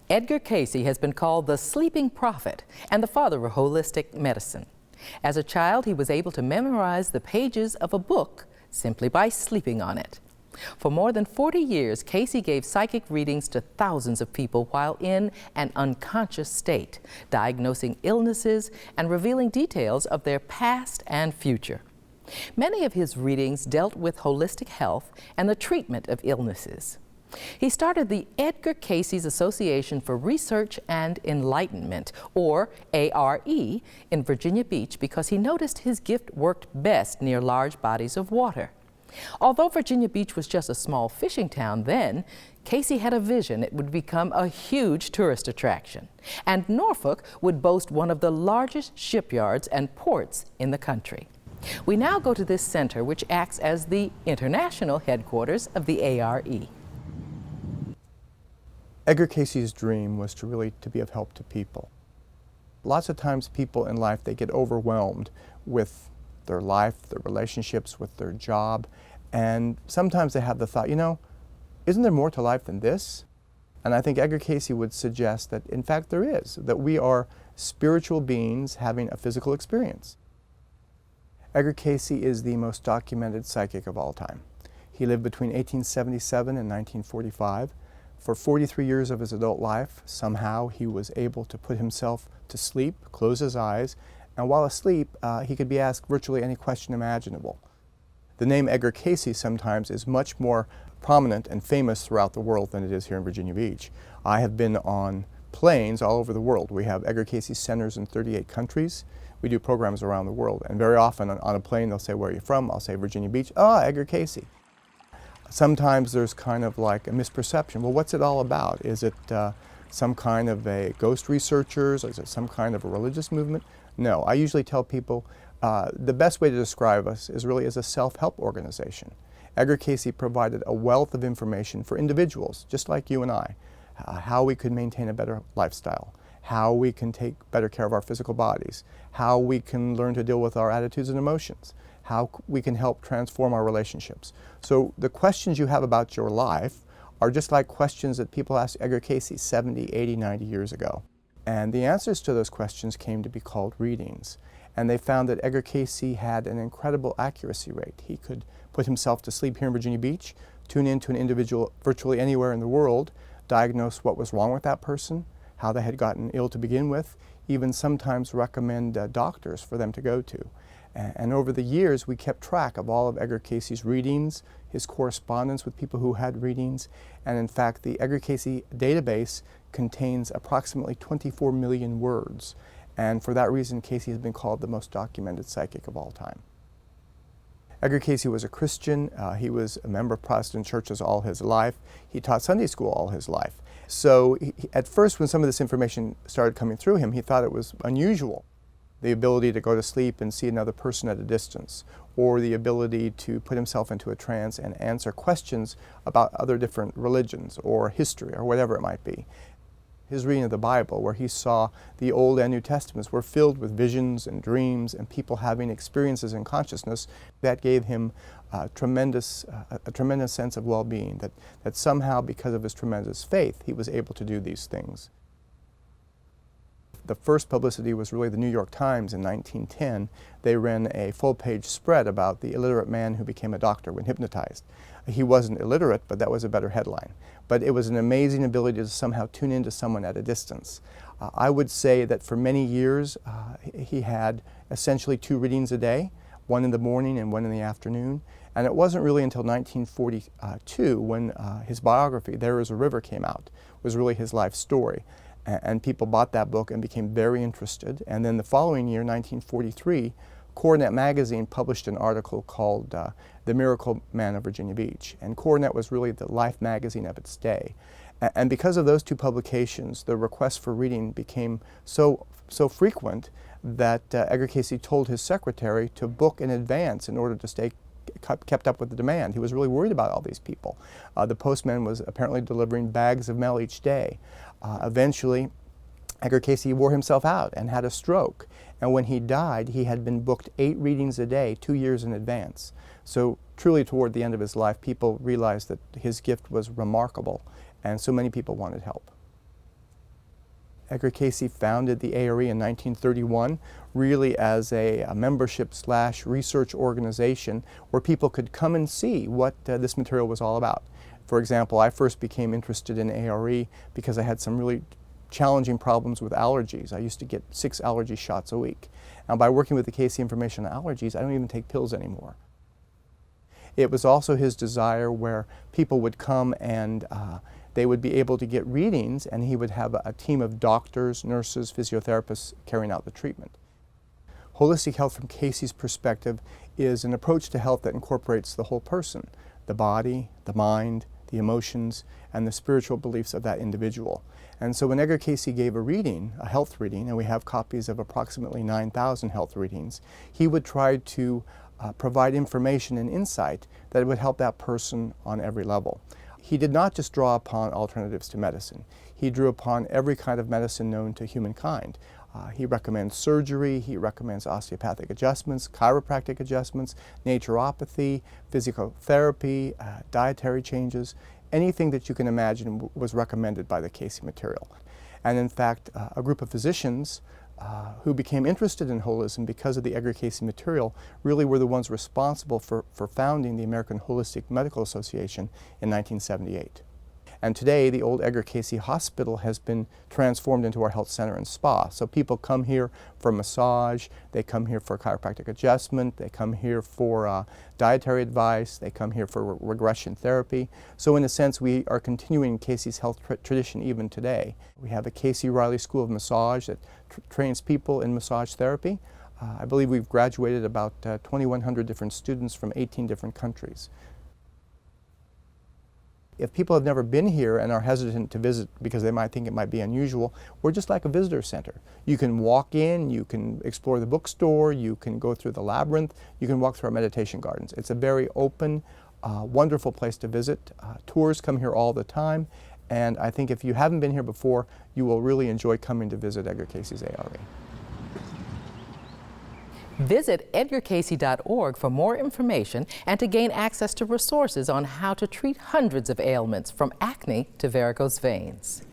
Edgar Cayce has been called the sleeping prophet and the father of holistic medicine. As a child, he was able to memorize the pages of a book simply by sleeping on it. For more than 40 years, Cayce gave psychic readings to thousands of people while in an unconscious state, diagnosing illnesses and revealing details of their past and future. Many of his readings dealt with holistic health and the treatment of illnesses. He started the Edgar Cayce Association for Research and Enlightenment, or A.R.E, in Virginia Beach because he noticed his gift worked best near large bodies of water. Although Virginia Beach was just a small fishing town then, Cayce had a vision it would become a huge tourist attraction, and Norfolk would boast one of the largest shipyards and ports in the country. We now go to this center, which acts as the international headquarters of the A.R.E. Edgar Cayce's dream was to be of help to people. Lots of times people in life, they get overwhelmed with their life, their relationships, with their job, and sometimes they have the thought, isn't there more to life than this? And I think Edgar Cayce would suggest that in fact there is, that we are spiritual beings having a physical experience. Edgar Cayce is the most documented psychic of all time. He lived between 1877 and 1945. For 43 years of his adult life, somehow he was able to put himself to sleep, close his eyes, and while asleep, he could be asked virtually any question imaginable. The name Edgar Cayce sometimes is much more prominent and famous throughout the world than it is here in Virginia Beach. I have been on planes all over the world. We have Edgar Cayce centers in 38 countries. We do programs around the world, and very often on a plane they'll say, "Where are you from?" I'll say, "Virginia Beach." "Oh, Edgar Cayce." Sometimes there's kind of like a misperception. Well, what's it all about? Is it some kind of a ghost researchers? Is it some kind of a religious movement? No, I usually tell people the best way to describe us is really as a self-help organization. Edgar Cayce provided a wealth of information for individuals, just like you and I, how we could maintain a better lifestyle, how we can take better care of our physical bodies, how we can learn to deal with our attitudes and emotions, how we can help transform our relationships. So the questions you have about your life are just like questions that people asked Edgar Cayce 70, 80, 90 years ago. And the answers to those questions came to be called readings. And they found that Edgar Cayce had an incredible accuracy rate. He could put himself to sleep here in Virginia Beach, tune into an individual virtually anywhere in the world, diagnose what was wrong with that person, how they had gotten ill to begin with, even sometimes recommend doctors for them to go to. And over the years, we kept track of all of Edgar Cayce's readings, his correspondence with people who had readings, and in fact, the Edgar Cayce database contains approximately 24 million words. And for that reason, Cayce has been called the most documented psychic of all time. Edgar Cayce was a Christian. He was a member of Protestant churches all his life. He taught Sunday school all his life. So at first, when some of this information started coming through him, he thought it was unusual. The ability to go to sleep and see another person at a distance, or the ability to put himself into a trance and answer questions about other different religions or history or whatever it might be. His reading of the Bible, where he saw the Old and New Testaments were filled with visions and dreams and people having experiences in consciousness, that gave him a tremendous sense of well-being, that somehow because of his tremendous faith he was able to do these things. The first publicity was really the New York Times in 1910. They ran a full-page spread about the illiterate man who became a doctor when hypnotized. He wasn't illiterate, but that was a better headline. But it was an amazing ability to somehow tune into someone at a distance. I would say that for many years he had essentially 2 readings a day, one in the morning and one in the afternoon. And it wasn't really until 1942 when his biography, There Is a River, came out. It was really his life story. And people bought that book and became very interested. And then the following year, 1943, Coronet magazine published an article called The Miracle Man of Virginia Beach. And Coronet was really the life magazine of its day. And because of those 2 publications, the requests for reading became so frequent that Edgar Cayce told his secretary to book in advance in order to stay kept up with the demand. He was really worried about all these people. The postman was apparently delivering bags of mail each day. Eventually, Edgar Cayce wore himself out and had a stroke. And when he died, he had been booked 8 readings a day, 2 years in advance. So truly toward the end of his life, people realized that his gift was remarkable, and so many people wanted help. Edgar Cayce founded the A.R.E. in 1931, really as a membership/research organization where people could come and see what this material was all about. For example, I first became interested in A.R.E. because I had some really challenging problems with allergies. I used to get 6 allergy shots a week. Now, by working with the Cayce information on allergies, I don't even take pills anymore. It was also his desire where people would come and they would be able to get readings, and he would have a team of doctors, nurses, physiotherapists carrying out the treatment. Holistic health from Cayce's perspective is an approach to health that incorporates the whole person, the body, the mind, the emotions, and the spiritual beliefs of that individual. And so when Edgar Cayce gave a reading, a health reading, and we have copies of approximately 9,000 health readings, he would try to provide information and insight that would help that person on every level. He did not just draw upon alternatives to medicine. He drew upon every kind of medicine known to humankind. He recommends surgery, he recommends osteopathic adjustments, chiropractic adjustments, naturopathy, physical therapy, dietary changes. Anything that you can imagine was recommended by the Cayce material. And in fact, a group of physicians who became interested in holism because of the Edgar Cayce material really were the ones responsible for founding the American Holistic Medical Association in 1978. And today, the old Edgar Cayce Hospital has been transformed into our health center and spa. So people come here for massage, they come here for chiropractic adjustment, they come here for dietary advice, they come here for regression therapy. So in a sense, we are continuing Cayce's health tradition even today. We have a Cayce Riley School of Massage that trains people in massage therapy. I believe we've graduated about 2,100 different students from 18 different countries. If people have never been here and are hesitant to visit because they might think it might be unusual, we're just like a visitor center. You can walk in, you can explore the bookstore, you can go through the labyrinth, you can walk through our meditation gardens. It's a very open, wonderful place to visit. Tours come here all the time, and I think if you haven't been here before, you will really enjoy coming to visit Edgar Cayce's A.R.E. Visit edgarcayce.org for more information and to gain access to resources on how to treat hundreds of ailments from acne to varicose veins.